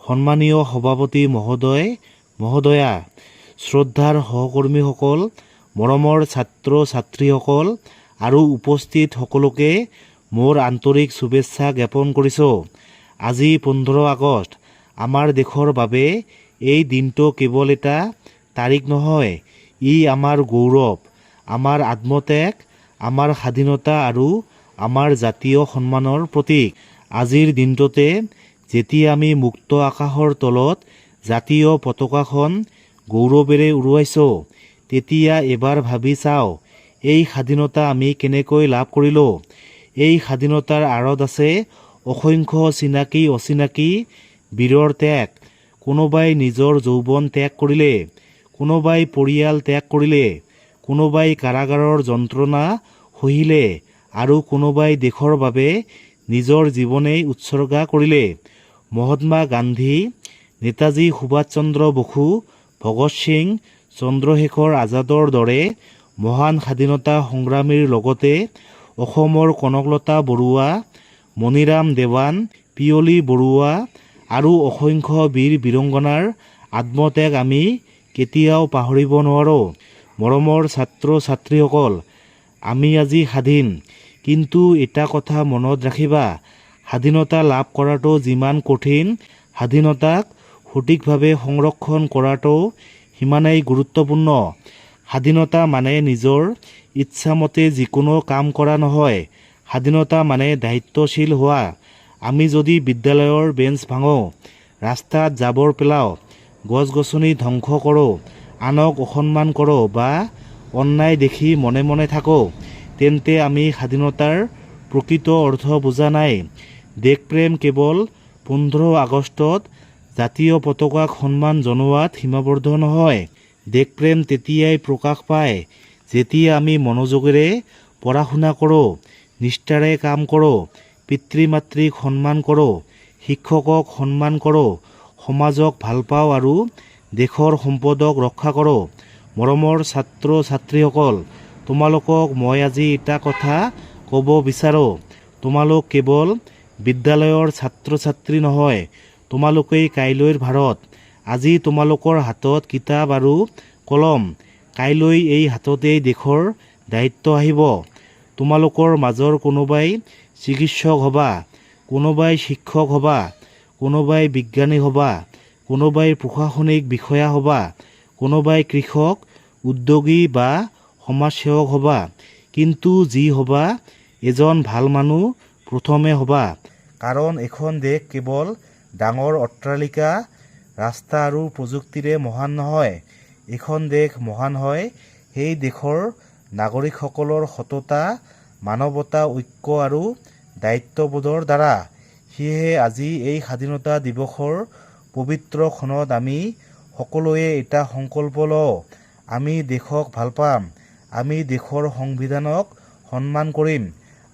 সন্মানীয় সভাপতি মহোদয় মহোদয়া, শ্ৰদ্ধাৰ সহকৰ্মীসকল, মৰমৰ ছাত্ৰ ছাত্ৰীসকল আৰু উপস্থিত সকলোকে মোৰ আন্তৰিক শুভেচ্ছা জ্ঞাপন কৰিছোঁ। আজি 15 আগষ্ট আমাৰ দেশৰ বাবে এই দিনটো কেৱল এটা তাৰিখ নহয়, ই আমাৰ গৌৰৱ, আমাৰ আত্মত্যাগ, আমাৰ স্বাধীনতা আৰু আমাৰ জাতীয় সন্মানৰ প্ৰতীক। আজিৰ দিনটোতে যেতিয়া আমি মুক্ত আকাশৰ তলত জাতীয় পতাকাখন গৌৰৱেৰে উৰুৱাইছোঁ, তেতিয়া এবাৰ ভাবি চাওঁ, এই স্বাধীনতা আমি কেনেকৈ লাভ কৰিলোঁ। এই স্বাধীনতাৰ আঁৰত আছে অসংখ্য চিনাকি অচিনাকি বীৰৰ ত্যাগ। কোনোবাই নিজৰ যৌৱন ত্যাগ কৰিলে, কোনোবাই পৰিয়াল ত্যাগ কৰিলে, কোনোবাই কাৰাগাৰৰ যন্ত্ৰণা সহিলে আৰু কোনোবাই দেশৰ বাবে নিজৰ জীৱনেই উৎসৰ্গা কৰিলে। মহাত্মা গান্ধী, নেতাজী সুভাষ চন্দ্ৰ বসু, ভগত সিং, চন্দ্ৰশেখৰ আজাদৰ দৰে মহান স্বাধীনতা সংগ্ৰামীৰ লগতে অসমৰ কনকলতা বৰুৱা, মণিৰাম দেৱান, পিয়লি বৰুৱা আৰু অসংখ্য বীৰ বীৰংগনাৰ আত্মত্যাগ আমি কেতিয়াও পাহৰিব নোৱাৰোঁ। মৰমৰ ছাত্ৰ ছাত্ৰীসকল, আমি আজি স্বাধীন, কিন্তু এটা কথা মনত ৰাখিবা, স্বাধীনতা লাভ কৰাটো যিমান কঠিন, স্বাধীনতাক সঠিকভাৱে সংৰক্ষণ কৰাটো সিমানেই গুৰুত্বপূৰ্ণ। স্বাধীনতা মানে নিজৰ ইচ্ছামতে যিকোনো কাম কৰা নহয়, স্বাধীনতা মানে দায়িত্বশীল হোৱা। আমি যদি বিদ্যালয়ৰ বেঞ্চ ভাঙোঁ, ৰাস্তাত জাবৰ পেলাওঁ, গছ গছনি ধ্বংস কৰোঁ, আনক অসন্মান কৰোঁ বা অন্যায় দেখি মনে মনে থাকোঁ, তেন্তে আমি স্বাধীনতাৰ প্ৰকৃত অৰ্থ বুজা নাই। দেশপ্ৰেম কেৱল 15 আগষ্টত জাতীয় পতাকাক সন্মান জনোৱাত সীমাবদ্ধ নহয়। দেশপ্ৰেম তেতিয়াই প্ৰকাশ পায় যেতিয়া আমি মনোযোগেৰে পঢ়া শুনা কৰোঁ, নিষ্ঠাৰে কাম কৰোঁ, পিতৃ মাতৃক সন্মান কৰোঁ, শিক্ষকক সন্মান কৰোঁ, সমাজক ভাল পাওঁ আৰু দেশৰ সম্পদক ৰক্ষা কৰোঁ। মৰমৰ ছাত্ৰ ছাত্ৰীসকল, তোমালোকক মই আজি এটা কথা ক'ব বিচাৰোঁ, তোমালোক কেৱল বিদ্যালয়ৰ ছাত্ৰ ছাত্ৰী নহয়, তোমালোকেই কাইলৈৰ ভাৰত। আজি তোমালোকৰ হাতত কিতাপ আৰু কলম, কাইলৈ এই হাততেই দেশৰ দায়িত্ব আহিব। তোমালোকৰ মাজৰ কোনোবাই চিকিৎসক হ'বা, কোনোবাই শিক্ষক হ'বা, কোনোবাই বিজ্ঞানী হ'বা, কোনোবাই প্ৰশাসনিক বিষয়া হ'বা, কোনোবাই কৃষক, উদ্যোগী বা সমাজসেৱক হ'বা, কিন্তু যি হ'বা, এজন ভাল মানুহ প্ৰথমে হ'বা। কাৰণ এখন দেশ কেৱল ডাঙৰ অট্টালিকা, ৰাস্তা আৰু প্ৰযুক্তিৰে মহান নহয়, এখন দেশ মহান হয় সেই দেশৰ নাগৰিকসকলৰ সততা, মানৱতা, ঐক্য আৰু দায়িত্ববোধৰ দ্বাৰা। সেয়েহে আজি এই স্বাধীনতা দিৱসৰ পবিত্ৰ ক্ষণত আমি সকলোৱে এটা সংকল্প লওঁ, আমি দেশক ভাল পাম, আমি দেশৰ সংবিধানক সন্মান কৰিম,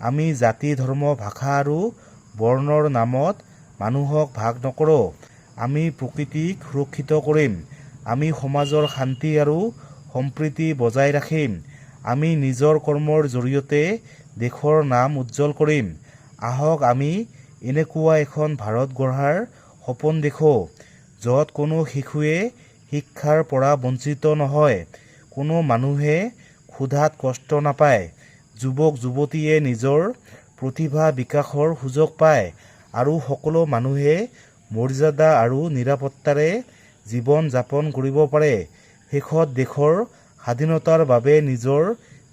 আমি জাতি ধৰ্ম ভাষা আৰু বৰ্ণৰ নামত মানুহক ভাগ নকৰোঁ, আমি প্ৰকৃতিক সুৰক্ষিত কৰিম, আমি সমাজৰ শান্তি আৰু সম্প্ৰীতি বজাই ৰাখিম, আমি নিজৰ কৰ্মৰ জৰিয়তে দেশৰ নাম উজ্জ্বল কৰিম। আহক আমি এনেকুৱা এখন ভাৰত গঢ়াৰ সপোন দেখোঁ, য'ত কোনো শিশুৱে শিক্ষাৰ পৰা বঞ্চিত নহয়, কোনো মানুহে ক্ষুধাত কষ্ট নাপায়, যুৱক যুৱতীয়ে নিজৰ প্ৰতিভা বিকাশৰ সুযোগ পায় আৰু সকলো মানুহে মৰ্যাদা আৰু নিৰাপত্তাৰে জীৱন যাপন কৰিব পাৰে। শেষত দেশৰ স্বাধীনতাৰ বাবে নিজৰ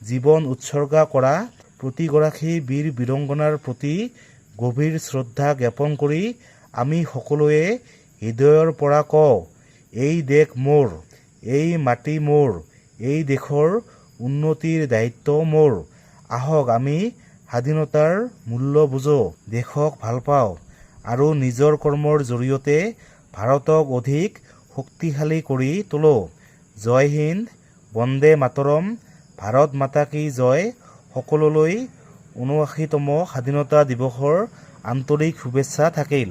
জীৱন উৎসৰ্গা কৰা প্ৰতিগৰাকী বীৰ বীৰংগনাৰ প্ৰতি গভীৰ শ্ৰদ্ধা জ্ঞাপন কৰি আমি সকলোৱে হৃদয়ৰ পৰা কওঁ, এই দেশ মোৰ, এই মাটি মোৰ, এই দেশৰ উন্নতিৰ দায়িত্ব মোৰ। আহক আমি স্বাধীনতাৰ মূল্য বুজো, দেশক ভাল পাওঁ আৰু নিজৰ কৰ্মৰ জৰিয়তে ভাৰতক অধিক শক্তিশালী কৰি তোলো। জয় হিন্দ, বন্দে মাতৰম, ভাৰত মাতা কি জয়। সকলোলৈ ৭৯তম স্বাধীনতা দিৱসৰ আন্তৰিক শুভেচ্ছা থাকিল।